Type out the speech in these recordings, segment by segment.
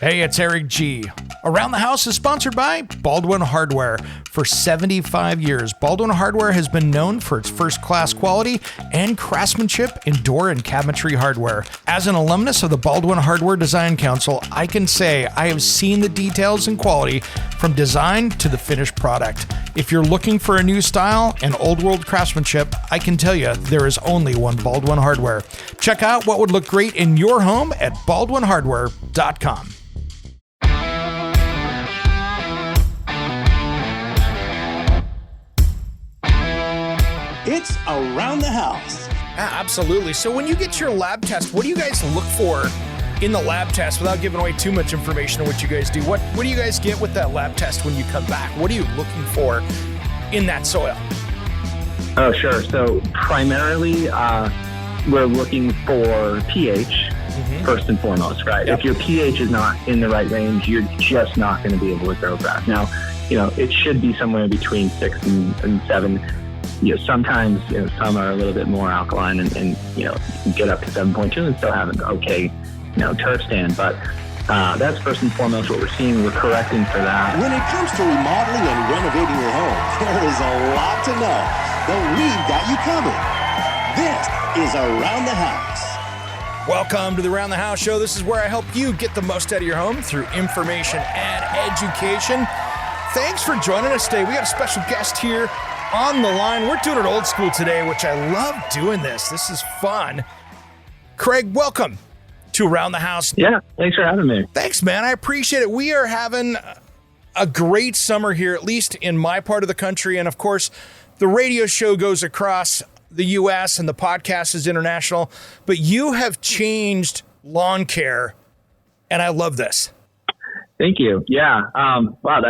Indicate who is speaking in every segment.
Speaker 1: Hey, it's Eric G. Around the House is sponsored by Baldwin Hardware. For 75 years, Baldwin Hardware has been known for its first-class quality and craftsmanship in door and cabinetry hardware. As an alumnus of the Baldwin Hardware Design Council, I can say I have seen the details and quality from design to the finished product. If you're looking for a new style and old-world craftsmanship, I can tell you there is only one Baldwin Hardware. Check out what would look great in your home at baldwinhardware.com.
Speaker 2: It's Around the House.
Speaker 1: Absolutely. So when you get your lab test, what do you guys look for in the lab test without giving away too much information on what you guys do? What do you guys get with that lab test when you come back? What are you looking for in that soil?
Speaker 3: Oh, sure. So primarily, we're looking for pH first and foremost, right?
Speaker 1: Yep.
Speaker 3: If your pH is not in the right range, you're just not going to be able to grow grass. Now, it should be somewhere between 6 and 7. Sometimes, some are a little bit more alkaline and you can get up to 7.2 and still have an okay, turf stand. But that's first and foremost what we're seeing. We're correcting for that.
Speaker 2: When it comes to remodeling and renovating your home, there is a lot to know, but we've got you covered. This is Around the House.
Speaker 1: Welcome to the Around the House show. This is where I help you get the most out of your home through information and education. Thanks for joining us today. We got a special guest here on the line. We're doing it old school today, which I love doing this. This is fun. Craig, welcome to Around the House.
Speaker 3: Yeah, thanks for having me.
Speaker 1: Thanks, man. I appreciate it. We are having a great summer here, at least in my part of the country. And of course, the radio show goes across the U.S. and the podcast is international. But you have changed Lawncare, and I love this.
Speaker 3: Thank you. Yeah. Wow.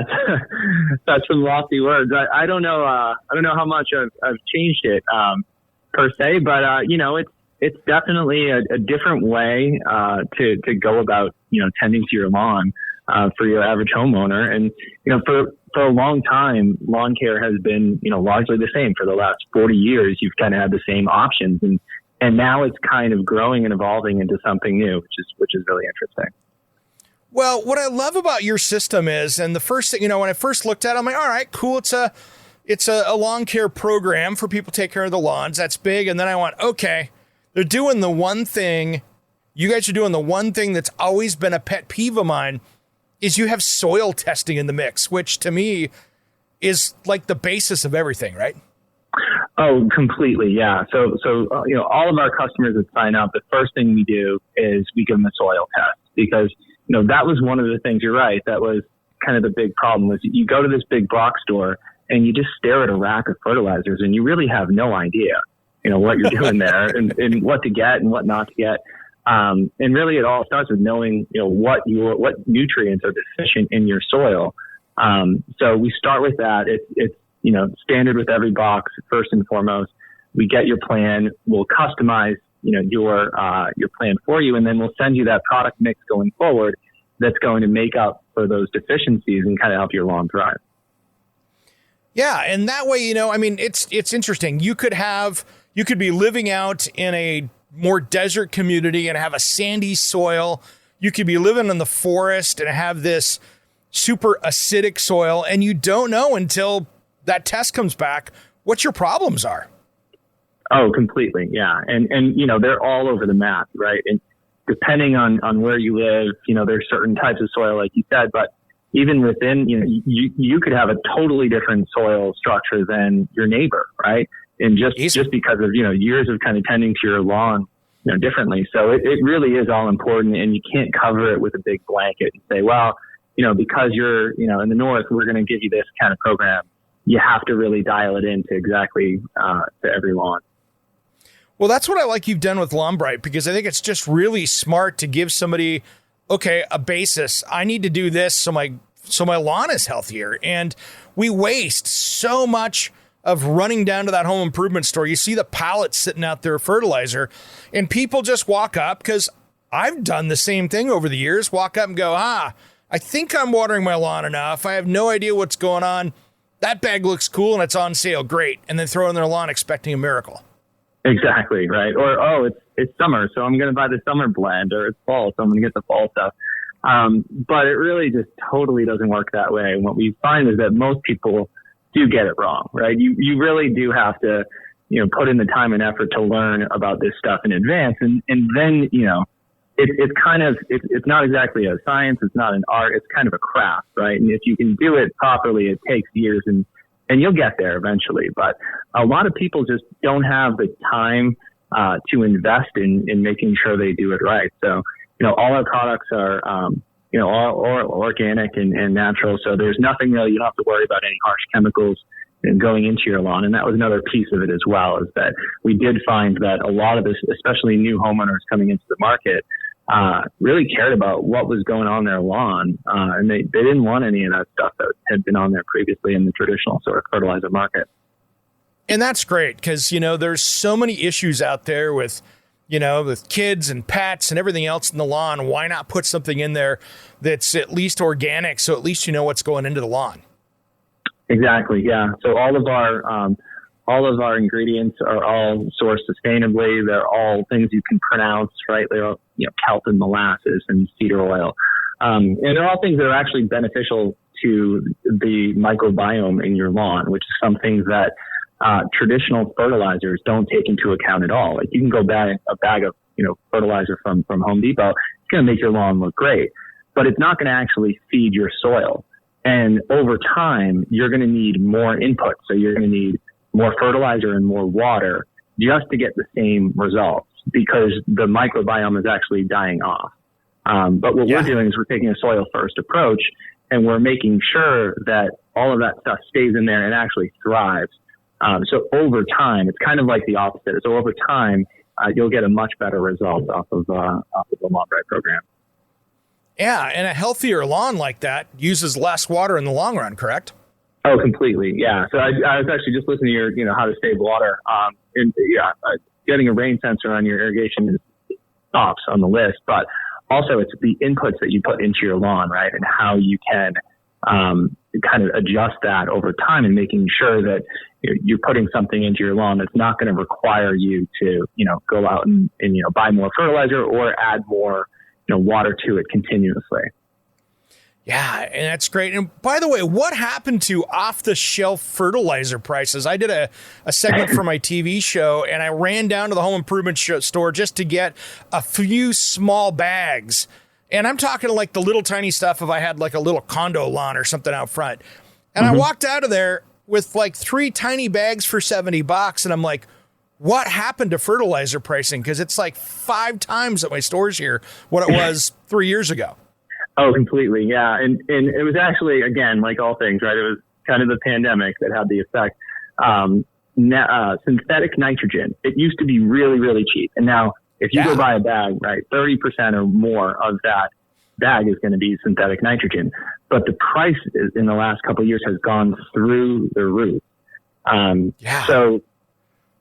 Speaker 3: That's some lofty words. I don't know. I don't know how much I've changed it, per se, but, it's definitely a different way, to go about, tending to your lawn, for your average homeowner. And, for a long time, lawn care has been, largely the same. For the last 40 years, you've kind of had the same options, and now it's kind of growing and evolving into something new, which is really interesting.
Speaker 1: Well, what I love about your system is, and the first thing, when I first looked at it, I'm like, all right, cool. It's a lawn care program for people to take care of the lawns. That's big. And then I went, okay, they're doing the one thing. You guys are doing the one thing that's always been a pet peeve of mine is you have soil testing in the mix, which to me is like the basis of everything, right?
Speaker 3: Oh, completely. Yeah. So, all of our customers that sign up, the first thing we do is we give them a soil test because that was one of the things, you're right, that was kind of the big problem was you go to this big box store and you just stare at a rack of fertilizers and you really have no idea, what you're doing there and what to get and what not to get. And really it all starts with knowing, what nutrients are deficient in your soil. So we start with that. It's standard with every box. First and foremost, we get your plan. We'll customize your plan for you, and then we'll send you that product mix going forward that's going to make up for those deficiencies and kind of help your lawn thrive.
Speaker 1: Yeah, and that way, it's interesting. You could be living out in a more desert community and have a sandy soil. You could be living in the forest and have this super acidic soil, and you don't know until that test comes back what your problems are.
Speaker 3: Oh, completely. Yeah. And they're all over the map, right? And depending on where you live, there's certain types of soil, like you said, but even within, you could have a totally different soil structure than your neighbor, right? And just because of, years of kind of tending to your lawn, differently. So it really is all important, and you can't cover it with a big blanket and say, well, because you're, in the north, we're going to give you this kind of program. You have to really dial it into exactly, to every lawn.
Speaker 1: Well, that's what I like you've done with Lawnbright, because I think it's just really smart to give somebody, okay, a basis. I need to do this so my lawn is healthier. And we waste so much of running down to that home improvement store. You see the pallets sitting out there of fertilizer, and people just walk up, because I've done the same thing over the years, walk up and go, I think I'm watering my lawn enough. I have no idea what's going on. That bag looks cool and it's on sale. Great. And then throw it in their lawn expecting a miracle.
Speaker 3: Exactly, right. Or, it's summer, so I'm going to buy the summer blend, or it's fall, so I'm going to get the fall stuff. But it really just totally doesn't work that way. And what we find is that most people do get it wrong, right? You really do have to, put in the time and effort to learn about this stuff in advance. And then, it's not exactly a science. It's not an art. It's kind of a craft, right? And if you can do it properly, it takes years and you'll get there eventually. But a lot of people just don't have the time to invest in making sure they do it right. So, all our products are, all organic and natural. So there's nothing really, you don't have to worry about any harsh chemicals going into your lawn. And that was another piece of it as well, is that we did find that a lot of this, especially new homeowners coming into the market, really cared about what was going on their lawn. And they didn't want any of that stuff that had been on there previously in the traditional sort of fertilizer market.
Speaker 1: And that's great because, there's so many issues out there with kids and pets and everything else in the lawn. Why not put something in there that's at least organic, so at least you know what's going into the lawn?
Speaker 3: Exactly. Yeah. So all of our ingredients are all sourced sustainably. They're all things you can pronounce, right? They're all, kelp and molasses and cedar oil. And they're all things that are actually beneficial to the microbiome in your lawn, which is some things that traditional fertilizers don't take into account at all. Like you can go buy a bag of, fertilizer from Home Depot. It's going to make your lawn look great, but it's not going to actually feed your soil. And over time, you're going to need more input. So you're going to need more fertilizer and more water just to get the same results because the microbiome is actually dying off. But what we're doing is we're taking a soil first approach and we're making sure that all of that stuff stays in there and actually thrives. So over time, it's kind of like the opposite. So over time, you'll get a much better result off of the Lawnbright program.
Speaker 1: Yeah, and a healthier lawn like that uses less water in the long run, correct?
Speaker 3: Oh, completely. Yeah. So I was actually just listening to your, how to save water. Getting a rain sensor on your irrigation is tops on the list, but also it's the inputs that you put into your lawn, right? And how you can kind of adjust that over time and making sure that you're putting something into your lawn that's not going to require you to, go out and buy more fertilizer or add more water to it continuously.
Speaker 1: Yeah, and that's great. And by the way, what happened to off-the-shelf fertilizer prices? I did a segment for my TV show, and I ran down to the home improvement store just to get a few small bags. And I'm talking like the little tiny stuff if I had like a little condo lawn or something out front. And I walked out of there with like 3 tiny bags for $70. And I'm like, what happened to fertilizer pricing? Because it's like 5 times at my stores here what it was 3 years ago.
Speaker 3: Oh, completely. Yeah. And it was actually, again, like all things, right? It was kind of the pandemic that had the effect. Synthetic nitrogen, it used to be really, really cheap. And now if you go buy a bag, right, 30% or more of that bag is going to be synthetic nitrogen. But the price in the last couple of years has gone through the roof. So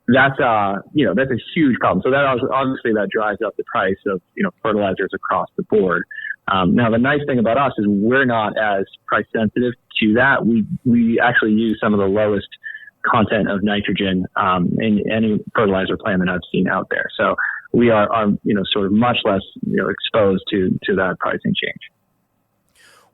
Speaker 3: that's a huge problem. So that obviously that drives up the price of, fertilizers across the board. Now the nice thing about us is we're not as price sensitive to that. We actually use some of the lowest content of nitrogen, in any fertilizer plan that I've seen out there. So we are sort of much less, exposed to that pricing change.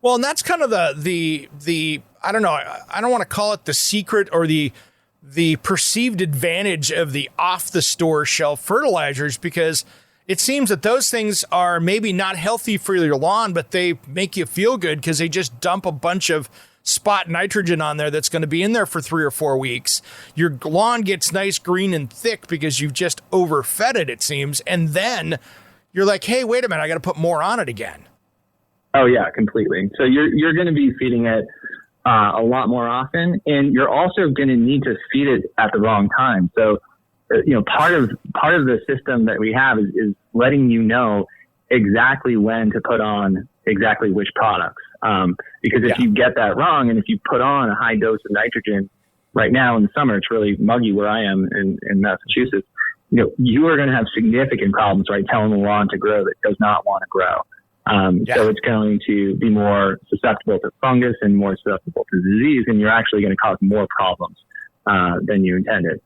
Speaker 1: Well, and that's kind of the I don't know, I don't want to call it the secret or the perceived advantage of the off the store shelf fertilizers, because it seems that those things are maybe not healthy for your lawn, but they make you feel good because they just dump a bunch of spot nitrogen on there that's going to be in there for 3 or 4 weeks. Your lawn gets nice, green, and thick because you've just overfed it, it seems. And then you're like, hey, wait a minute, I got to put more on it again. Oh, yeah, completely. So you're going to be feeding it a lot more often, and you're also going to need to feed it at the wrong time. So, part of the system that we have is letting you know exactly when to put on exactly which products. Because if you get that wrong, and if you put on a high dose of nitrogen right now in the summer, it's really muggy where I am in Massachusetts. You are going to have significant problems, right? Telling the lawn to grow that does not want to grow. So it's going to be more susceptible to fungus and more susceptible to disease, and you're actually going to cause more problems than you intended.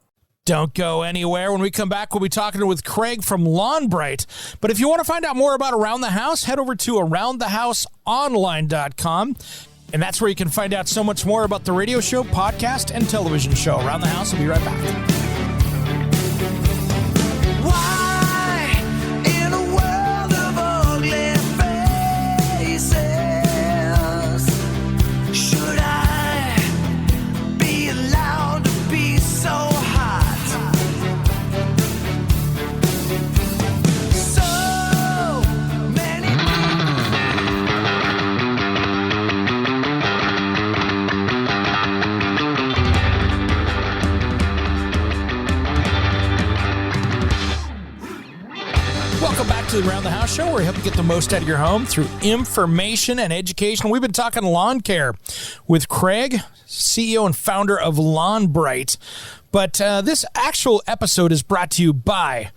Speaker 1: Don't go anywhere. When we come back, we'll be talking with Craig from Lawnbright. But if you want to find out more about Around the House, head over to aroundthehouseonline.com. And that's where you can find out so much more about the radio show, podcast, and television show. Around the House. We'll be right back. The Around the House show, where we help you get the most out of your home through information and education. We've been talking lawn care with Craig, CEO and founder of Lawnbright. But this actual episode is brought to you by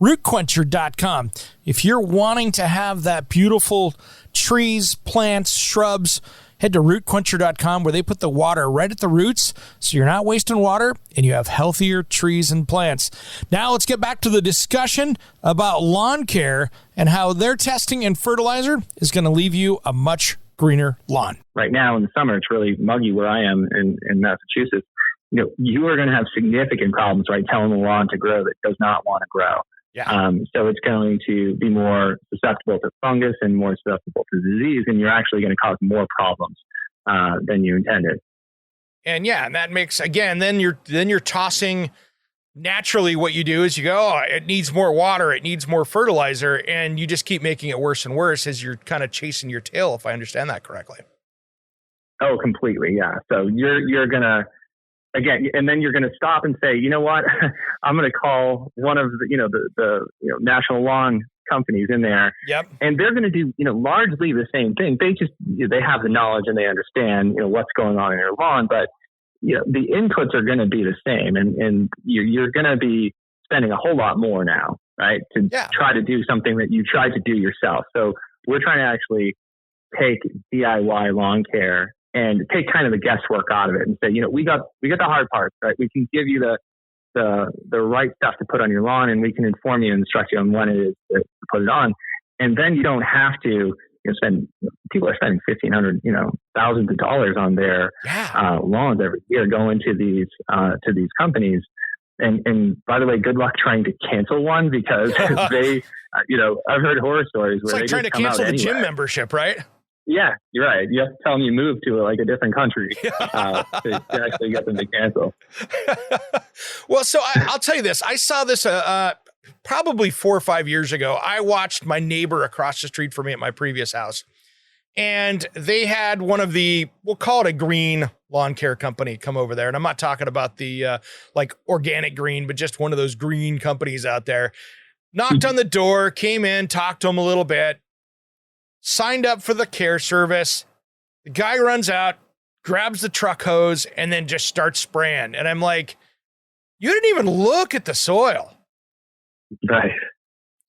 Speaker 1: rootquencher.com. If you're wanting to have that beautiful trees, plants, shrubs, head to rootquencher.com, where they put the water right at the roots, so you're not wasting water and you have healthier trees and plants. Now let's get back to the discussion about lawn care and how their testing and fertilizer is going to leave you a much greener lawn.
Speaker 3: Right now in the summer, it's really muggy where I am in Massachusetts. You are going to have significant problems, right, telling the lawn to grow that does not want to grow.
Speaker 1: Yeah.
Speaker 3: So it's going to be more susceptible to fungus and more susceptible to disease, and you're actually going to cause more problems than you intended.
Speaker 1: And yeah, and that makes, again, then you're tossing. Naturally, what you do is you go, oh, it needs more water, it needs more fertilizer, and you just keep making it worse and worse as you're kind of chasing your tail, if I understand that correctly.
Speaker 3: Oh, completely, yeah. So you're going to, again, and then you're going to stop and say, you know what, I'm going to call one of the national lawn companies in there.
Speaker 1: Yep. And
Speaker 3: they're going to do, largely the same thing. They have the knowledge and they understand, what's going on in your lawn, but the inputs are going to be the same, and you're going to be spending a whole lot more now, right? To try to do something that you tried to do yourself. So we're trying to actually take DIY lawn care and take kind of the guesswork out of it and say, we got the hard parts, right? We can give you the right stuff to put on your lawn, and we can inform you and instruct you on when it is to put it on. And then you don't have to people are spending $1,500, thousands of dollars on their lawns every year going to these companies. And by the way, good luck trying to cancel one, because they, I've heard horror stories where
Speaker 1: it's like trying to cancel the gym membership, right?
Speaker 3: Yeah, you're right. You have to tell them you moved to a different country to actually get them to cancel.
Speaker 1: Well, so I'll tell you this. I saw this probably 4 or 5 years ago. I watched my neighbor across the street from me at my previous house, and they had one of the, we'll call it a green lawn care company, come over there. And I'm not talking about the organic green, but just one of those green companies out there. Knocked on the door, came in, talked to him a little bit, signed up for the care service. The guy runs out, grabs the truck hose, and then just starts spraying. And I'm like, you didn't even look at the soil.
Speaker 3: Right.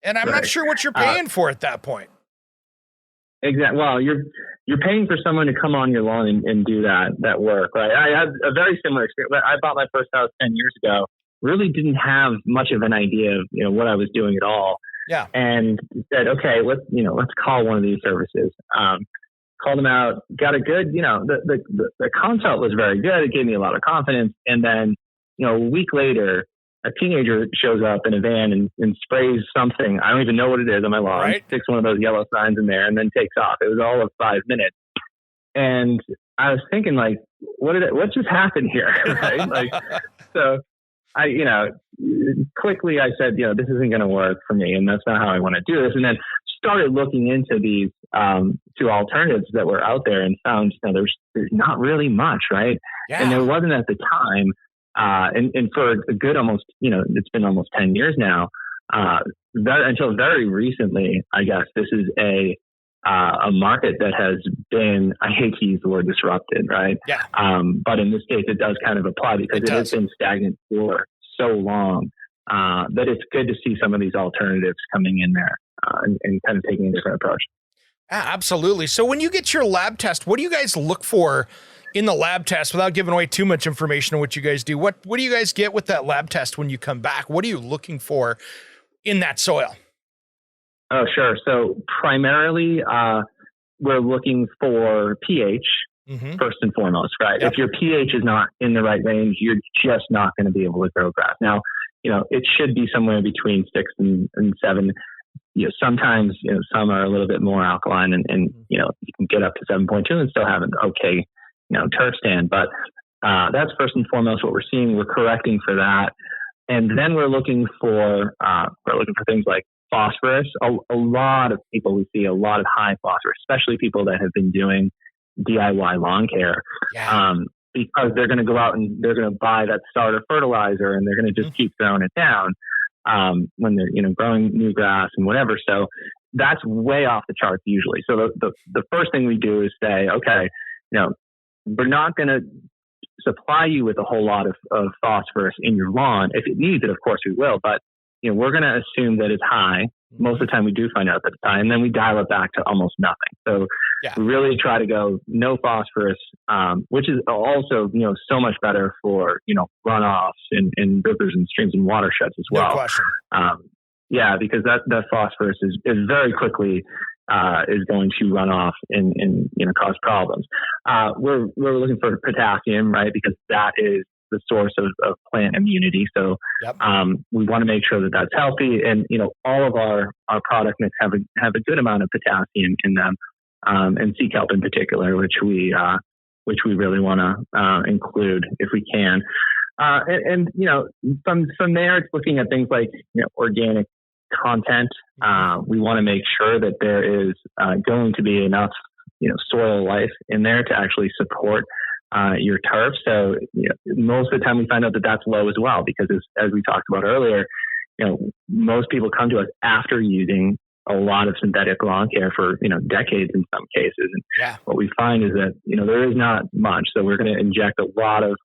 Speaker 1: And I'm not sure what you're paying for at that point.
Speaker 3: Exactly. Well, you're paying for someone to come on your lawn and do that work, right? I had a very similar experience. I bought my first house 10 years ago. Really didn't have much of an idea of what I was doing at all.
Speaker 1: Yeah.
Speaker 3: And said, okay, let's call one of these services. Called them out, got a good, the consult was very good. It gave me a lot of confidence. And then, a week later, a teenager shows up in a van and sprays something. I don't even know what it is on my lawn. Right. Sticks one of those yellow signs in there and then takes off. It was all of 5 minutes. And I was thinking, what just happened here? Right? So I, quickly I said, this isn't going to work for me, and that's not how I want to do this. And then started looking into these two alternatives that were out there, and found there's not really much, right? Yeah. And there wasn't at the time, and for a good almost, it's been almost 10 years now. Until very recently, I guess this is a market that has been, I hate to use the word disrupted, right?
Speaker 1: Yeah.
Speaker 3: But in this case, it does kind of apply, because it has been stagnant for so long that it's good to see some of these alternatives coming in there and kind of taking a different approach.
Speaker 1: Absolutely. So when you get your lab test, what do you guys look for in the lab test, without giving away too much information on what you guys do, what do you guys get with that lab test when you come back? What are you looking for in that soil?
Speaker 3: Oh, sure. So primarily, we're looking for pH first and foremost, right?
Speaker 1: Yep.
Speaker 3: If your pH is not in the right range, you're just not going to be able to grow grass. Now, it should be somewhere between 6 and 7. Sometimes, some are a little bit more alkaline and you can get up to 7.2 and still have an okay, turf stand. But that's first and foremost what we're seeing. We're correcting for that. And then we're looking for things like phosphorus. A lot of people, we see a lot of high phosphorus, especially people that have been doing DIY lawn care, because they're going to go out and they're going to buy that starter fertilizer and they're going to just keep throwing it down when they're growing new grass and whatever. So that's way off the charts usually. So the first thing we do is say, okay, we're not going to supply you with a whole lot of phosphorus in your lawn. If it needs it, of course we will, but we're going to assume that it's high. Most of the time we do find out that it's high, and then we dial it back to almost nothing. So we really try to go no phosphorus, which is also, so much better for, runoffs in rivers and streams and watersheds as well.
Speaker 1: No question.
Speaker 3: Because that phosphorus is very quickly is going to run off and cause problems. We're looking for potassium, right? Because that is the source of plant immunity. So we want to make sure that that's healthy, and all of our product mix have a good amount of potassium in them, and sea kelp in particular, which we really want to include if we can. And from there, it's looking at things like organic content. We want to make sure that there is going to be enough soil life in there to actually support your turf. So most of the time we find out that that's low as well, because as we talked about earlier, most people come to us after using a lot of synthetic lawn care for decades in some cases, and what we find is that there is not much. So we're going to inject a lot of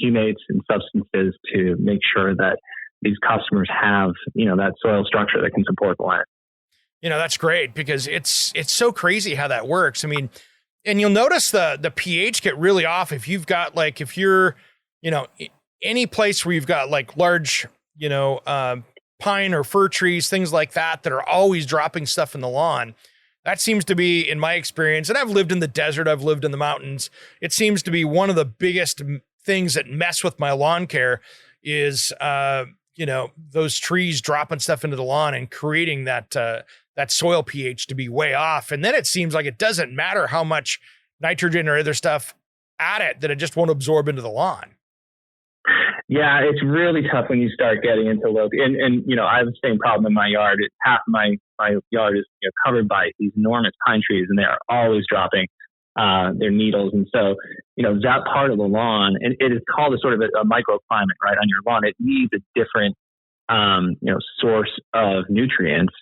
Speaker 3: humates and substances to make sure that these customers have that soil structure that can support the land.
Speaker 1: That's great, because it's so crazy how that works. I mean, and you'll notice the pH get really off if you've got if you're, any place where you've got large, pine or fir trees, things like that are always dropping stuff in the lawn. That seems to be, in my experience, and I've lived in the desert, I've lived in the mountains. It seems to be one of the biggest things that mess with my lawn care is, those trees dropping stuff into the lawn and creating that soil pH to be way off. And then it seems like it doesn't matter how much nitrogen or other stuff at it, that it just won't absorb into the lawn.
Speaker 3: Yeah, it's really tough when you start getting into low. And I have the same problem in my yard. Half of my yard is covered by these enormous pine trees, and they are always dropping their needles. And so, that part of the lawn, and it is called a sort of a microclimate, right, on your lawn. It needs a different source of nutrients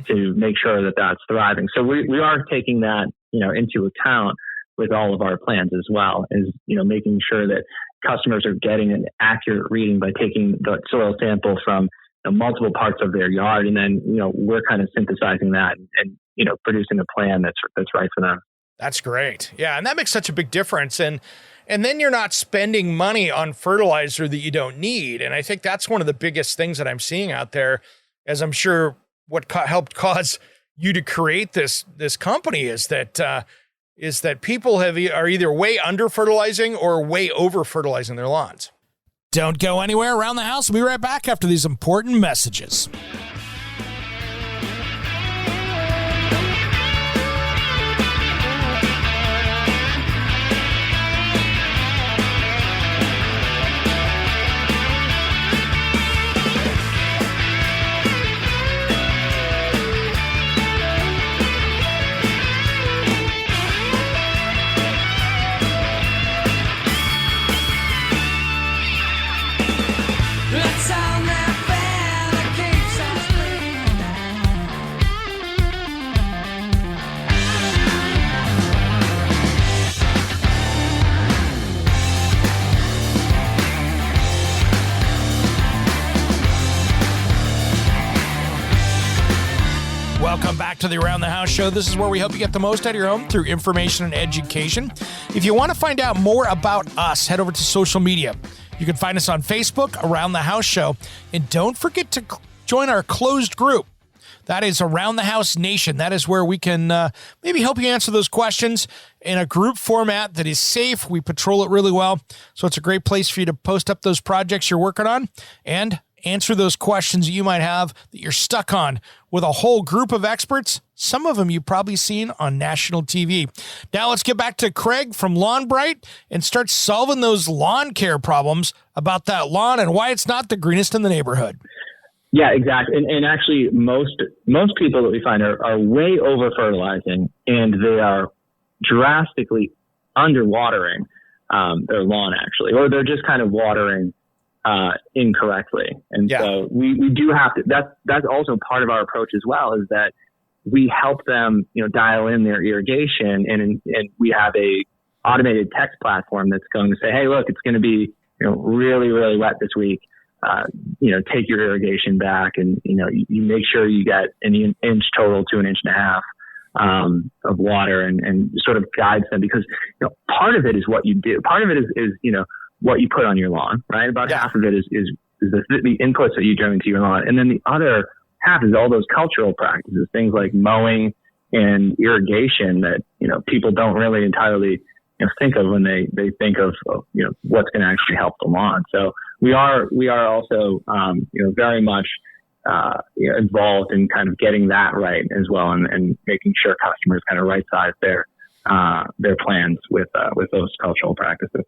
Speaker 3: to make sure that that's thriving. So we are taking that, into account with all of our plans as well, is, making sure that customers are getting an accurate reading by taking the soil sample from multiple parts of their yard. And then, we're kind of synthesizing that and producing a plan that's right for them.
Speaker 1: That's great. Yeah. And that makes such a big difference. And then you're not spending money on fertilizer that you don't need. And I think that's one of the biggest things that I'm seeing out there, as I'm sure what helped cause you to create this company is that people are either way under fertilizing or way over fertilizing their lawns. Don't go anywhere. Around the House. We'll be right back after these important messages. Welcome back to the Around the House show. This is where we help you get the most out of your home through information and education. If you want to find out more about us, head over to social media. You can find us on Facebook, Around the House Show. And don't forget to join our closed group. That is Around the House Nation. That is where we can maybe help you answer those questions in a group format that is safe. We patrol it really well. So it's a great place for you to post up those projects you're working on and answer those questions you might have that you're stuck on with a whole group of experts. Some of them you've probably seen on national TV. Now let's get back to Craig from Lawnbright and start solving those lawn care problems about that lawn and why it's not the greenest in the neighborhood.
Speaker 3: Yeah, exactly. And actually, most people that we find are way over fertilizing, and they are drastically underwatering their lawn, actually, or they're just kind of watering incorrectly. And so we do have to, that's also part of our approach as well, is that we help them, dial in their irrigation, and we have a automated text platform that's going to say, hey, look, it's going to be, really, really wet this week. Take your irrigation back, and, you make sure you get an inch total to an inch and a half of water, and sort of guides them, because, part of it is what you do. Part of it is what you put on your lawn, right? About half of it is the inputs that you bring into your lawn. And then the other half is all those cultural practices, things like mowing and irrigation that, people don't really entirely think of when they think of what's going to actually help the lawn. So we are also, very much, involved in kind of getting that right as well, and making sure customers kind of right size their plans with those cultural practices.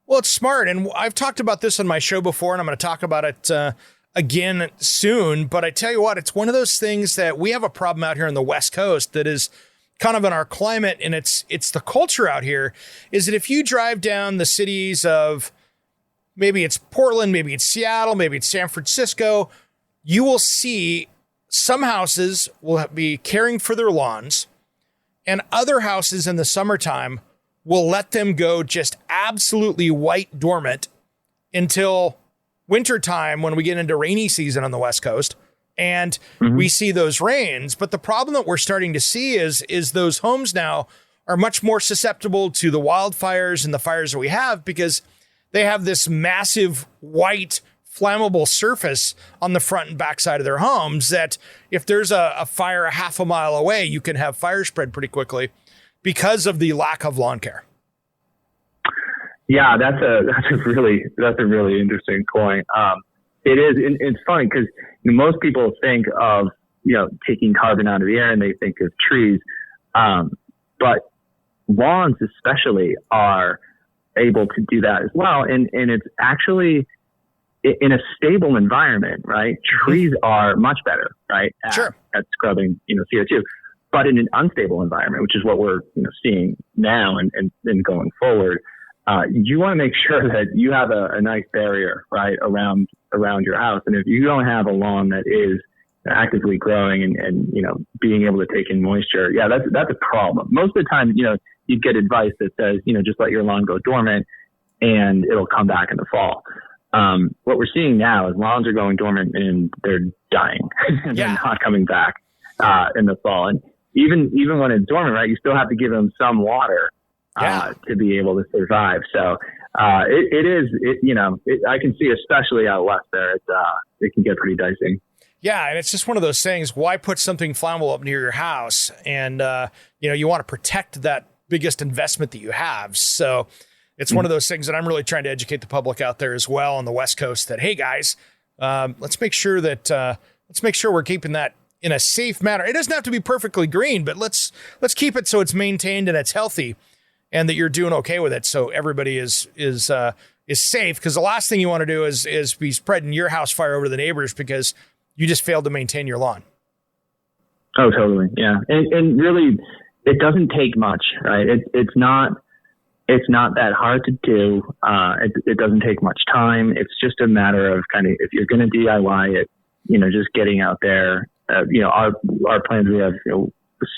Speaker 1: Well, it's smart. And I've talked about this on my show before, and I'm going to talk about it again soon. But I tell you what, it's one of those things that we have a problem out here on the West Coast that is kind of in our climate, and it's the culture out here, is that if you drive down the cities of, maybe it's Portland, maybe it's Seattle, maybe it's San Francisco, you will see some houses will be caring for their lawns, and other houses in the summertime will let them go just absolutely white dormant until wintertime, when we get into rainy season on the West Coast. And we see those rains. But the problem that we're starting to see is those homes now are much more susceptible to the wildfires and the fires that we have, because they have this massive white flammable surface on the front and back side of their homes that if there's a fire a half a mile away, you can have fire spread pretty quickly because of the lack of lawn care.
Speaker 3: Yeah, that's a really interesting point. It is. It's funny because most people think of, taking carbon out of the air, and they think of trees. But lawns especially are able to do that as well. And it's actually in a stable environment, right? Trees are much better, right? At scrubbing, CO2. But in an unstable environment, which is what we're, seeing now and going forward, you want to make sure that you have a nice barrier, right, around your house. And if you don't have a lawn that is actively growing and being able to take in moisture, that's a problem. Most of the time, you get advice that says, just let your lawn go dormant and it'll come back in the fall. What we're seeing now is lawns are going dormant and they're dying. They're not coming back in the fall. And even when it's dormant, right, you still have to give them some water to be able to survive. So it is, I can see, especially out west there, it can get pretty dicey.
Speaker 1: Yeah, and it's just one of those things. Why put something flammable up near your house? And, you want to protect that biggest investment that you have. So it's one of those things that I'm really trying to educate the public out there as well on the West Coast that, hey, guys, let's make sure we're keeping that in a safe manner. It doesn't have to be perfectly green, but let's keep it so it's maintained and it's healthy, and that you're doing okay with it, so everybody is safe. Because the last thing you want to do is be spreading your house fire over to the neighbors because you just failed to maintain your lawn.
Speaker 3: Oh, totally, yeah. And really, it doesn't take much, right? It's not that hard to do. It doesn't take much time. It's just a matter of kind of, if you're going to DIY it, just getting out there. Our plans, we have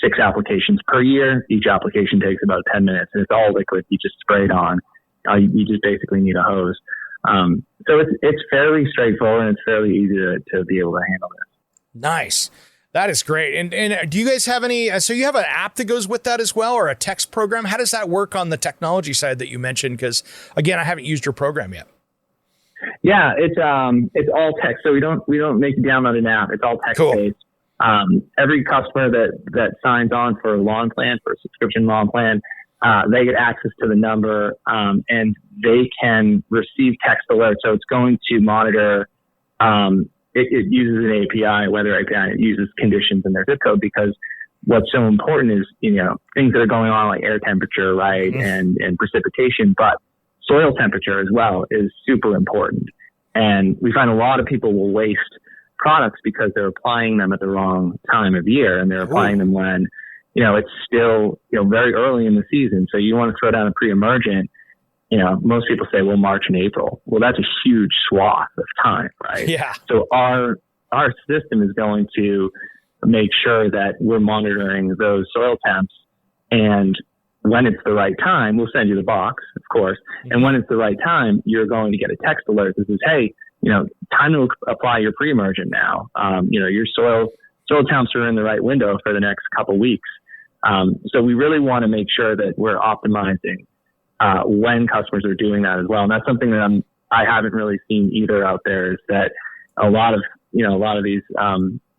Speaker 3: 6 applications per year. Each application takes about 10 minutes, and it's all liquid. You just spray it on. You just basically need a hose. So it's fairly straightforward, and it's fairly easy to be able to handle this.
Speaker 1: Nice. That is great. And do you guys have any, so you have an app that goes with that as well, or a text program? How does that work on the technology side that you mentioned? Because again, I haven't used your program yet.
Speaker 3: Yeah, it's all text. So we don't make you download an app. It's all text based. Every customer that signs on for a lawn plan, for a subscription lawn plan, they get access to the number, and they can receive text alerts. So it's going to monitor, it uses an API, weather API, it uses conditions in their zip code, because what's so important is, things that are going on like air temperature, right? Mm-hmm. And precipitation, but soil temperature as well is super important. And we find a lot of people will waste products because they're applying them at the wrong time of year, and they're applying them when, it's still, very early in the season. So you want to throw down a pre-emergent, most people say, well, March and April. Well, that's a huge swath of time, right?
Speaker 1: Yeah.
Speaker 3: So our system is going to make sure that we're monitoring those soil temps, and when it's the right time, we'll send you the box, of course. And when it's the right time, you're going to get a text alert that says, hey, time to apply your pre-emergent now. Your soil temps are in the right window for the next couple weeks. So we really want to make sure that we're optimizing when customers are doing that as well. And that's something that I haven't really seen either out there, is that a lot of these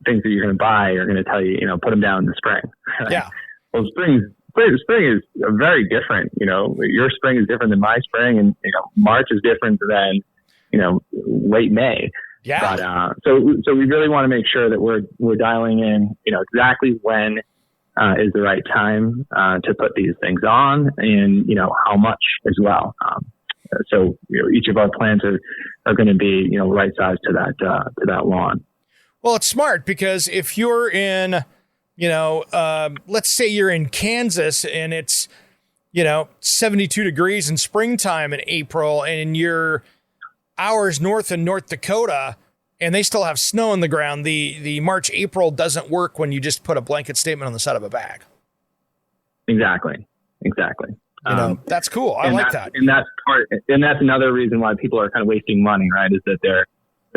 Speaker 3: things that you're going to buy are going to tell you, put them down in the spring.
Speaker 1: Yeah.
Speaker 3: Well, spring is very different. Your spring is different than my spring, and March is different than late May.
Speaker 1: Yeah.
Speaker 3: But so we really want to make sure that we're dialing in, exactly when is the right time to put these things on, and how much as well. So each of our plans are going to be right sized to that lawn.
Speaker 1: Well, it's smart, because if you're in, let's say you're in Kansas and it's 72 degrees in springtime in April, and you're hours north in North Dakota and they still have snow on the ground, the March, April doesn't work when you just put a blanket statement on the side of a bag.
Speaker 3: Exactly.
Speaker 1: That's cool. I like that.
Speaker 3: And that's another reason why people are kind of wasting money, right? Is that they're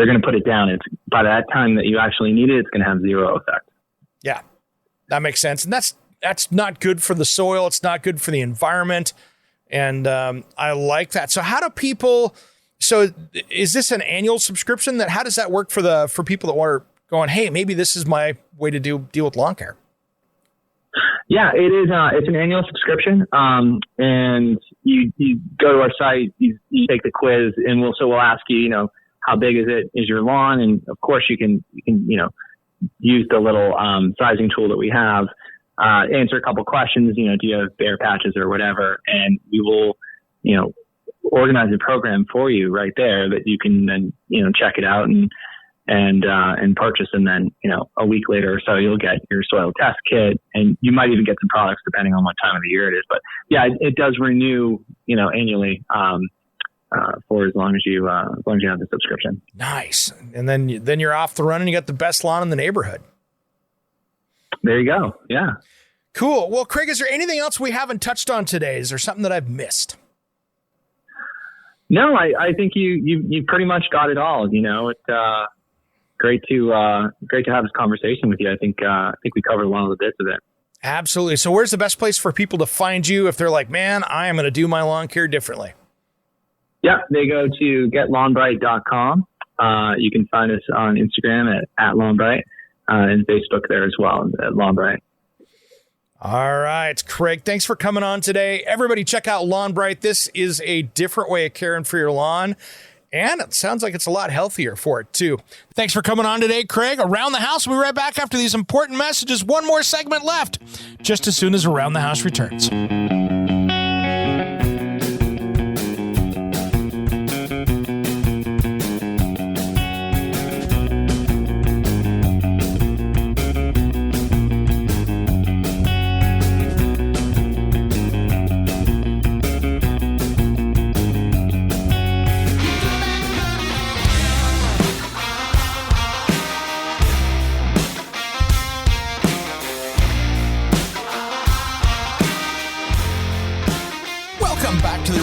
Speaker 3: going to put it down. It's by that time that you actually need it, it's going to have zero effect. Yeah,
Speaker 1: that makes sense. And that's not good for the soil. It's not good for the environment. And I like that. So how do people, so is this an annual subscription? How does that work for people that are going, hey, maybe this is my way to deal with lawn care?
Speaker 3: Yeah, it is. It's an annual subscription, and you go to our site, you take the quiz, and we'll ask you, how big is your lawn, and of course you can use the little sizing tool that we have, answer a couple questions. Do you have bare patches or whatever, and we will organize a program for you right there that you can then check it out and purchase, and then a week later or so you'll get your soil test kit, and you might even get some products depending on what time of the year it is. But yeah, it does renew annually for as long as you have the subscription.
Speaker 1: Nice. And then you're off the run and you got the best lawn in the neighborhood.
Speaker 3: There you go. Yeah.
Speaker 1: Cool. Well, Craig, is there anything else we haven't touched on today? Is there something that I've missed?
Speaker 3: No, I think you pretty much got it all. It's great to have this conversation with you. I think we covered a lot of the bits of it.
Speaker 1: Absolutely. So where's the best place for people to find you if they're like, man, I am going to do my lawn care differently?
Speaker 3: Yeah, they go to getlawnbright.com. You can find us on Instagram at Lawnbright, and Facebook there as well at Lawnbright.
Speaker 1: All right, Craig, thanks for coming on today. Everybody check out Lawnbright. This is a different way of caring for your lawn, and it sounds like it's a lot healthier for it, too. Thanks for coming on today, Craig. Around the House, we'll be right back after these important messages. One more segment left, just as soon as Around the House returns.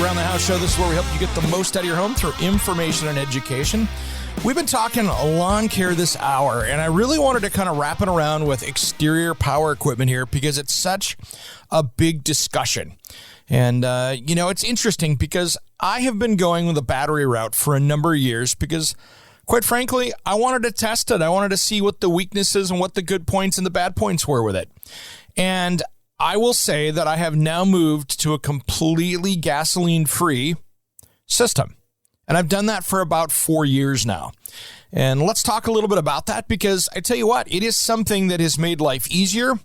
Speaker 1: Around the House show. This is where we help you get the most out of your home through information and education. We've been talking lawn care this hour, and I really wanted to kind of wrap it around with exterior power equipment here because it's such a big discussion. And, it's interesting because I have been going with a battery route for a number of years because, quite frankly, I wanted to test it. I wanted to see what the weaknesses and what the good points and the bad points were with it. And I will say that I have now moved to a completely gasoline-free system. And I've done that for about 4 years now. And let's talk a little bit about that because I tell you what, it is something that has made life easier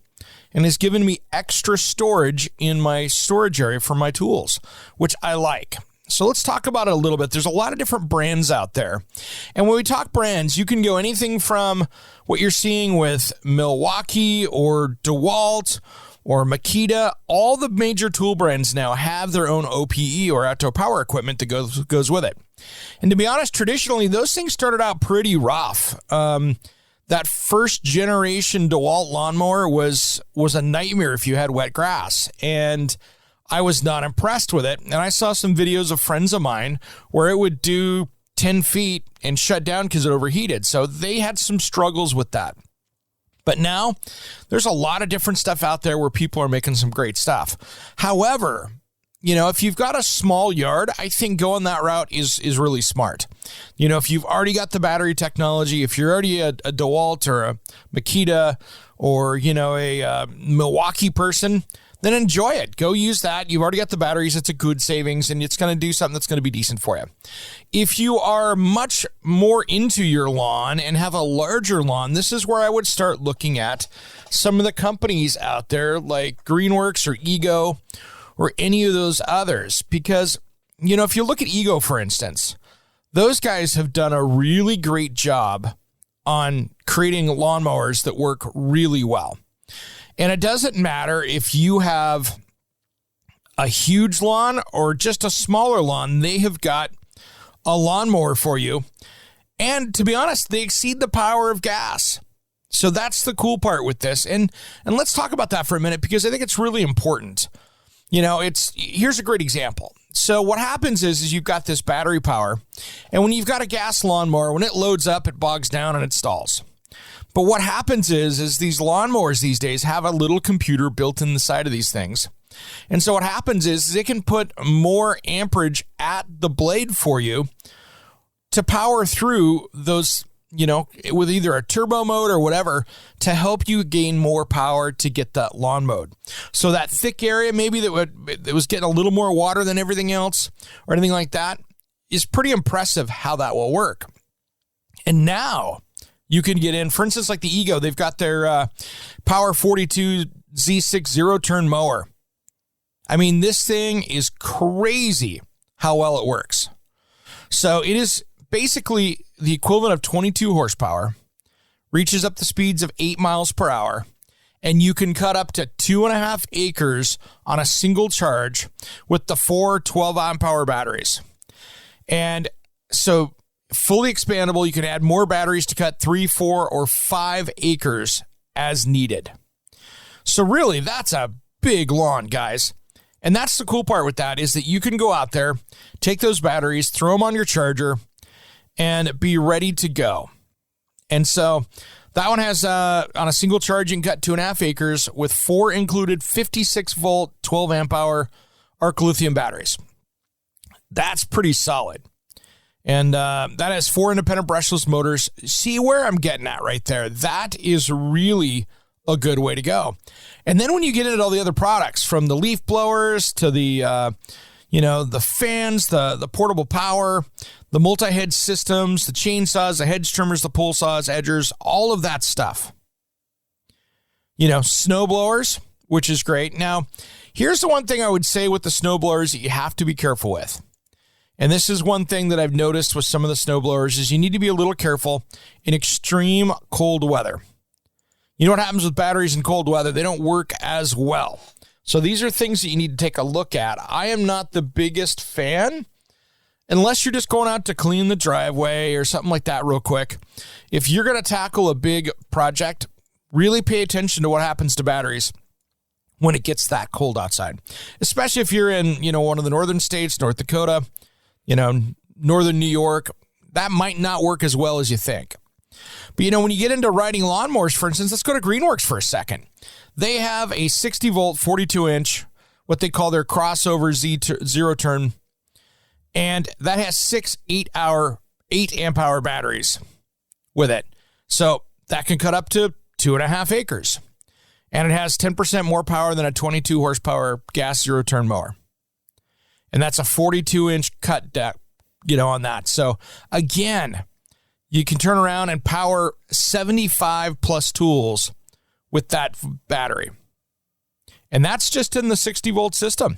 Speaker 1: and has given me extra storage in my storage area for my tools, which I like. So let's talk about it a little bit. There's a lot of different brands out there. And when we talk brands, you can go anything from what you're seeing with Milwaukee or DeWalt or Makita. All the major tool brands now have their own OPE or outdoor power equipment that goes with it. And to be honest, traditionally, those things started out pretty rough. That first generation DeWalt lawnmower was a nightmare if you had wet grass. And I was not impressed with it. And I saw some videos of friends of mine where it would do 10 feet and shut down because it overheated. So they had some struggles with that. But now there's a lot of different stuff out there where people are making some great stuff. However, if you've got a small yard, I think going that route is really smart. If you've already got the battery technology, if you're already a DeWalt or a Makita or, a Milwaukee person, then enjoy it. Go use that. You've already got the batteries. It's a good savings, and it's going to do something that's going to be decent for you. If you are much more into your lawn and have a larger lawn, this is where I would start looking at some of the companies out there like Greenworks or Ego or any of those others. Because, if you look at Ego, for instance, those guys have done a really great job on creating lawnmowers that work really well. And it doesn't matter if you have a huge lawn or just a smaller lawn, they have got a lawnmower for you. And to be honest, they exceed the power of gas. So that's the cool part with this. And let's talk about that for a minute because I think it's really important. Here's a great example. So what happens is you've got this battery power, and when you've got a gas lawnmower, when it loads up, it bogs down and it stalls. But what happens is these lawnmowers these days have a little computer built in the side of these things. And so what happens is it can put more amperage at the blade for you to power through those, with either a turbo mode or whatever to help you gain more power to get that lawn mowed. So that thick area maybe that was getting a little more water than everything else or anything like that is pretty impressive how that will work. And now you can get in, for instance, like the Ego, they've got their Power 42 Z6 zero-turn mower. I mean, this thing is crazy how well it works. So it is basically the equivalent of 22 horsepower, reaches up the speeds of 8 miles per hour, and you can cut up to 2.5 acres on a single charge with the 4 12-amp-hour batteries. And so fully expandable, you can add more batteries to cut 3, 4, or 5 acres as needed. So really, that's a big lawn, guys. And that's the cool part with that is that you can go out there, take those batteries, throw them on your charger, and be ready to go. And so that one has, on a single charge, you can cut 2.5 acres with 4 included 56-volt, 12-amp-hour arc lithium batteries. That's pretty solid. And that has 4 independent brushless motors. See where I'm getting at right there? That is really a good way to go. And then when you get into all the other products, from the leaf blowers to the, the fans, the portable power, the multi-head systems, the chainsaws, the hedge trimmers, the pull saws, edgers, all of that stuff. Snow blowers, which is great. Now, here's the one thing I would say with the snow blowers that you have to be careful with. And this is one thing that I've noticed with some of the snowblowers is you need to be a little careful in extreme cold weather. You know what happens with batteries in cold weather? They don't work as well. So these are things that you need to take a look at. I am not the biggest fan, unless you're just going out to clean the driveway or something like that real quick. If you're going to tackle a big project, really pay attention to what happens to batteries when it gets that cold outside, especially if you're in, one of the northern states, North Dakota, northern New York, that might not work as well as you think. But, when you get into riding lawnmowers, for instance, let's go to Greenworks for a second. They have a 60-volt, 42-inch, what they call their crossover zero-turn, and that has 6 8-amp-hour batteries with it. So that can cut up to 2.5 acres. And it has 10% more power than a 22-horsepower gas zero-turn mower. And that's a 42-inch cut deck, on that. So, again, you can turn around and power 75-plus tools with that battery. And that's just in the 60-volt system.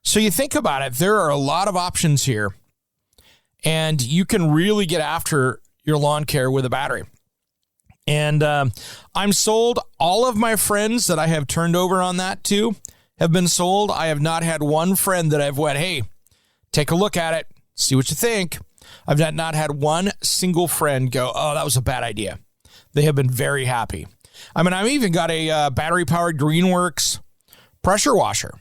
Speaker 1: So you think about it, there are a lot of options here. And you can really get after your lawn care with a battery. And I'm sold. All of my friends that I have turned over on that to have been sold. I have not had one friend that I've went, hey, take a look at it, see what you think. I've not had one single friend go, oh, that was a bad idea. They have been very happy. I mean, I've even got a battery-powered Greenworks pressure washer,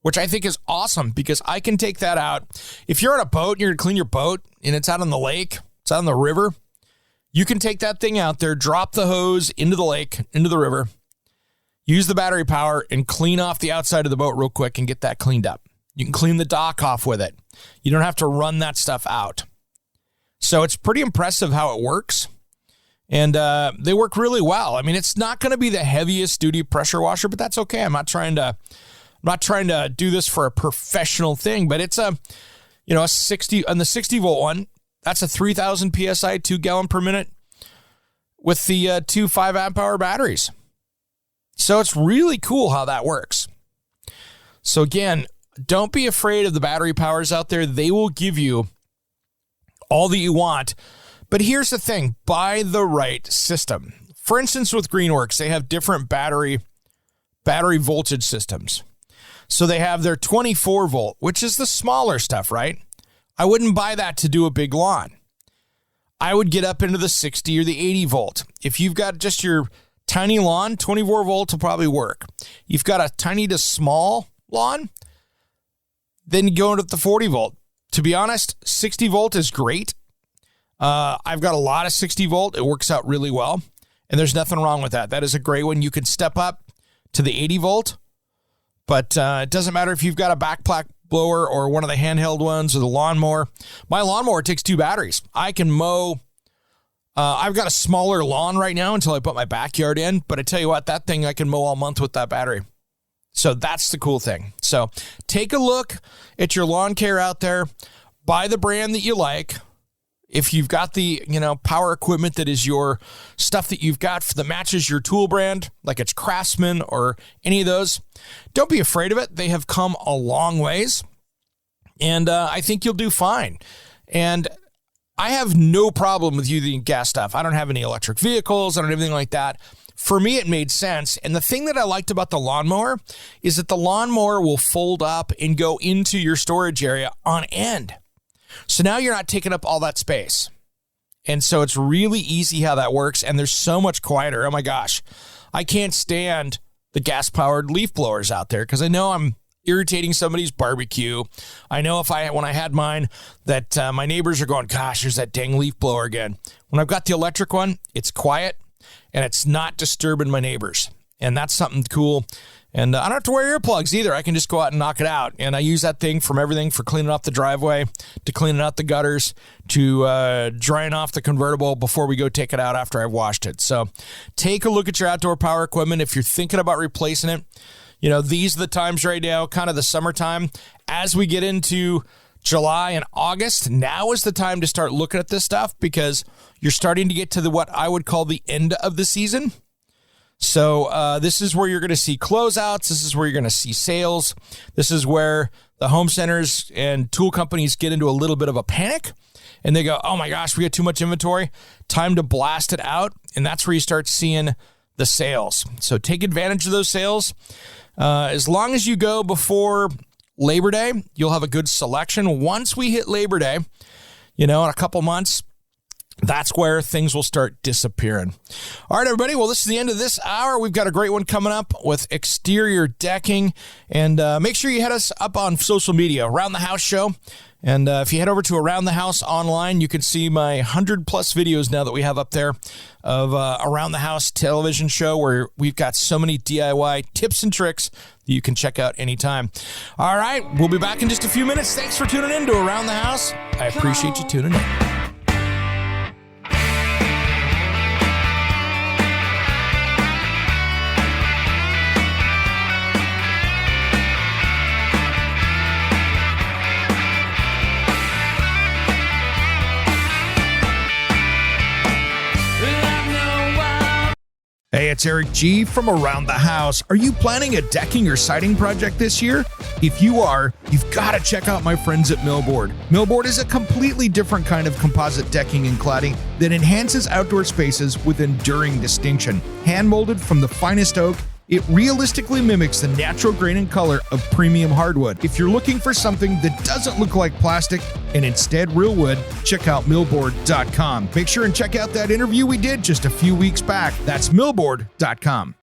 Speaker 1: which I think is awesome because I can take that out. If you're on a boat and you're going to clean your boat and it's out on the lake, it's out on the river, you can take that thing out there, drop the hose into the lake, into the river, use the battery power, and clean off the outside of the boat real quick and get that cleaned up. You can clean the dock off with it. You don't have to run that stuff out. So it's pretty impressive how it works. And they work really well. I mean, it's not going to be the heaviest duty pressure washer, but that's okay. I'm not trying to do this for a professional thing, but it's a 60 on the 60 volt one. That's a 3,000 PSI, 2 gallon per minute with the 2 5 amp hour batteries. So it's really cool how that works. So again, don't be afraid of the battery powers out there. They will give you all that you want. But here's the thing, buy the right system. For instance, with Greenworks, they have different battery voltage systems. So they have their 24 volt, which is the smaller stuff, right? I wouldn't buy that to do a big lawn. I would get up into the 60 or the 80 volt. If you've got just your tiny lawn, 24 volt will probably work. You've got a tiny to small lawn, then you go into the 40 volt. To be honest, 60 volt is great. I've got a lot of 60 volt. It works out really well. And there's nothing wrong with that. That is a great one. You can step up to the 80 volt, but it doesn't matter if you've got a backpack blower or one of the handheld ones or the lawnmower. My lawnmower takes 2 batteries. I can mow. I've got a smaller lawn right now until I put my backyard in, but I tell you what, that thing I can mow all month with that battery. So that's the cool thing. So take a look at your lawn care out there. Buy the brand that you like. If you've got the, power equipment that is your stuff that you've got that matches your tool brand, like it's Craftsman or any of those, don't be afraid of it. They have come a long ways, and I think you'll do fine. And I have no problem with using gas stuff. I don't have any electric vehicles. I don't have anything like that. For me, it made sense. And the thing that I liked about the lawnmower is that the lawnmower will fold up and go into your storage area on end. So now you're not taking up all that space. And so it's really easy how that works. And they're so much quieter. Oh my gosh. I can't stand the gas-powered leaf blowers out there because I know I'm irritating somebody's barbecue. I know when I had mine that my neighbors are going, gosh, there's that dang leaf blower again. When I've got the electric one, it's quiet and it's not disturbing my neighbors. And that's something cool. And I don't have to wear earplugs either. I can just go out and knock it out. And I use that thing from everything for cleaning off the driveway to cleaning out the gutters to drying off the convertible before we go take it out after I've washed it. So take a look at your outdoor power equipment. If you're thinking about replacing it, these are the times right now, kind of the summertime. As we get into July and August, now is the time to start looking at this stuff because you're starting to get to what I would call the end of the season. So this is where you're going to see closeouts. This is where you're going to see sales. This is where the home centers and tool companies get into a little bit of a panic and they go, oh my gosh, we got too much inventory. Time to blast it out. And that's where you start seeing the sales. So take advantage of those sales. As long as you go before Labor Day, you'll have a good selection. Once we hit Labor Day, in a couple months, that's where things will start disappearing. All right, everybody. Well, this is the end of this hour. We've got a great one coming up with exterior decking. And make sure you head us up on social media, Around the House Show. And if you head over to Around the House online, you can see my 100+ videos now that we have up there of Around the House television show, where we've got so many DIY tips and tricks that you can check out anytime. All right, we'll be back in just a few minutes. Thanks for tuning in to Around the House. I appreciate you tuning in. Hey, it's Eric G. from Around the House. Are you planning a decking or siding project this year? If you are, you've got to check out my friends at Millboard. Millboard is a completely different kind of composite decking and cladding that enhances outdoor spaces with enduring distinction. Hand-molded from the finest oak, it realistically mimics the natural grain and color of premium hardwood. If you're looking for something that doesn't look like plastic and instead real wood, check out millboard.com. Make sure and check out that interview we did just a few weeks back. That's millboard.com.